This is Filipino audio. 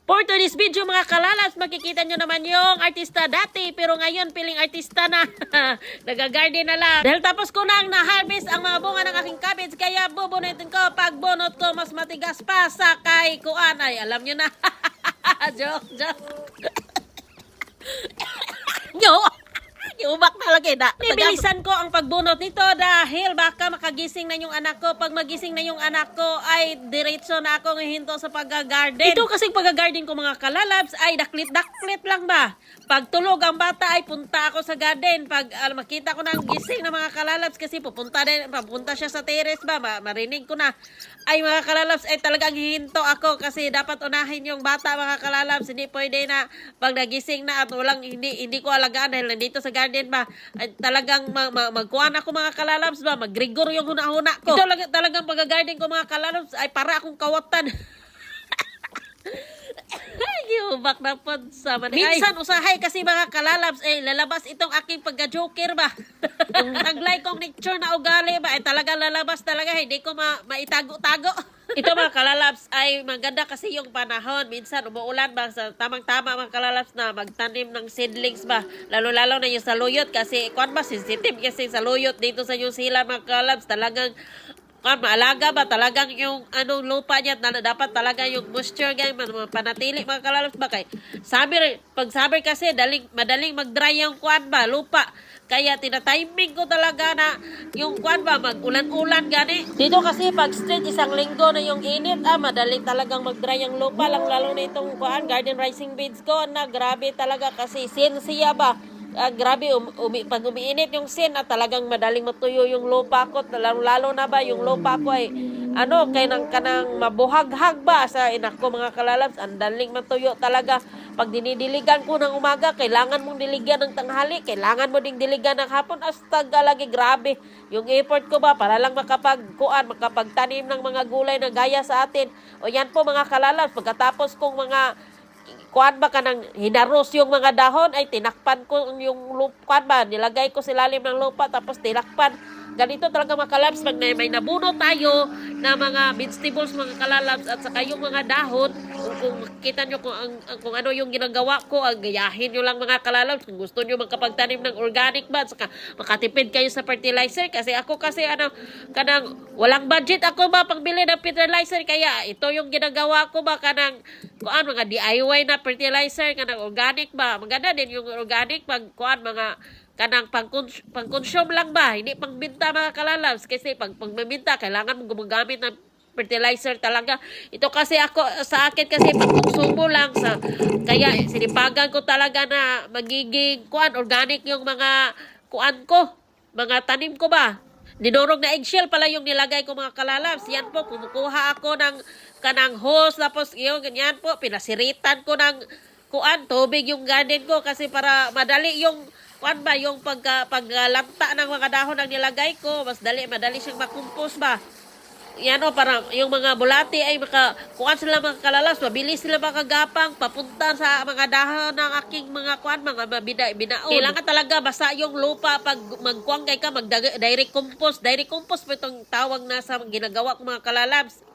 For today's video mga kalalabs, makikita nyo naman yung artista dati pero ngayon piling artista na. Nagagarden na lang. Dahil tapos ko nang na-harvest ang mga bunga ng aking cabbage kaya bubunutin ko. Pag bunot ko mas matigas pa sa kay kuan. Ay alam nyo na. Joke. Yo! Iubak talaga na. Nibilisan ko ang pagbunot nito dahil baka makagising na yung anak ko. Pag magising na yung anak ko ay diretso na ako ngihinto sa pag-garden. Ito kasing pag-garden ko mga kalalabs ay daklit-daklit lang ba? Pag tulog ang bata ay punta ako sa garden. Pag makita ko ng gising na mga kalalabs kasi pupunta siya sa terrace ba? Marinig ko na. Ay mga kalalabs ay talagang hihinto ako kasi dapat unahin yung bata mga kalalabs. Hindi pwede na pag nagising na at walang hindi ko alagaan dahil nandito sa garden ba ay talagang magkuhan ako mga kalalabs ba magrigor yung huna-huna ko. Ito talagang pag-garden ko mga kalalabs ay para akong kawatan. Yubak na po sa manay. Minsan usahay kasi mga kalalabs eh lalabas itong aking pagka-joker ba. Yung taglay kong nature na ugali ba ay talaga lalabas talaga hindi ko maitago-tago. Ito mga kalalabs ay maganda kasi yung panahon. Minsan umuulan ba sa tamang-tama mga kalalabs na magtanim ng seedlings ba. Lalo-lalo na yung saluyot kasi kuan ba sensitive kasi saluyot dito sa New Zealand mga kalalabs talagang maalaga ba talagang yung anong lupa niya dapat talaga yung moisture ganyan panatili mga kalalabs ba kay pag summer kasi madaling mag-dry yung kuan ba lupa kaya tina-timing ko talaga na yung kuan ba mag-ulan-ulan gani dito kasi pag straight isang linggo na yung init madaling talagang mag-dry yung lupa lang lalo na itong kuan garden rising beds ko na grabe talaga kasi siya ba grabe, pag umiinit yung sin talagang madaling matuyo yung lupa ko. Lalo na ba yung lupa ko ay kanang mabuhaghag ba sa inak ko mga kalalabs. Ang daling matuyo talaga. Pag dinidiligan ko ng umaga, kailangan mong diligyan ng tanghali. Kailangan mo ding diligan ng hapon. Astag lagi, grabe. Yung effort ko ba para lang makapagtanim ng mga gulay na gaya sa atin. O yan po mga kalalabs. Pagkatapos kong mga kuan ba kanang hinaros yung mga dahon ay tinakpan ko yung lupa ba nilagay ko sa ilalim ng lupa tapos tinakpan ganito talaga mga kalalabs pag may nabuno tayo na mga vegetables mga kalalabs at saka yung mga dahon kung makita nyo kung ano yung ginagawa ko gayahin nyo lang mga kalalabs kung gusto nyo magkapagtanim ng organic ba at saka makatipid kayo sa fertilizer kasi ako kanang walang budget ako ba pangbili ng fertilizer kaya ito yung ginagawa ko ba kanang mga DIY na fertilizer kanang organic ba maganda din yung organic pag mga kanang pang-consume lang ba hindi pangbenta mga kalalabs kasi pag pagbebenta kailangan mo gumagamit ng fertilizer talaga ito kasi ako sa akin kasi pang-konsumo lang kaya sinipagan ko talaga na magiging organic yung mga ko mga tanim ko ba dinurog na eggshell pala yung nilagay ko mga kalalabs yan po kumukuha ako ng kanang hose tapos yung ganyan po pinasiritan ko ng tubig yung garden ko kasi para madali yung yung paglanta ng mga dahon ang nilagay ko, madali siyang makumpos ba. Yan para yung mga bulati ay sila mga kalalabs, mabilis sila makagapang papunta sa mga dahon ng aking mga binaon. Kailangan talaga basa yung lupa pag direct compost. Direct compost po itong tawag na sa ginagawa ko mga kalalabs.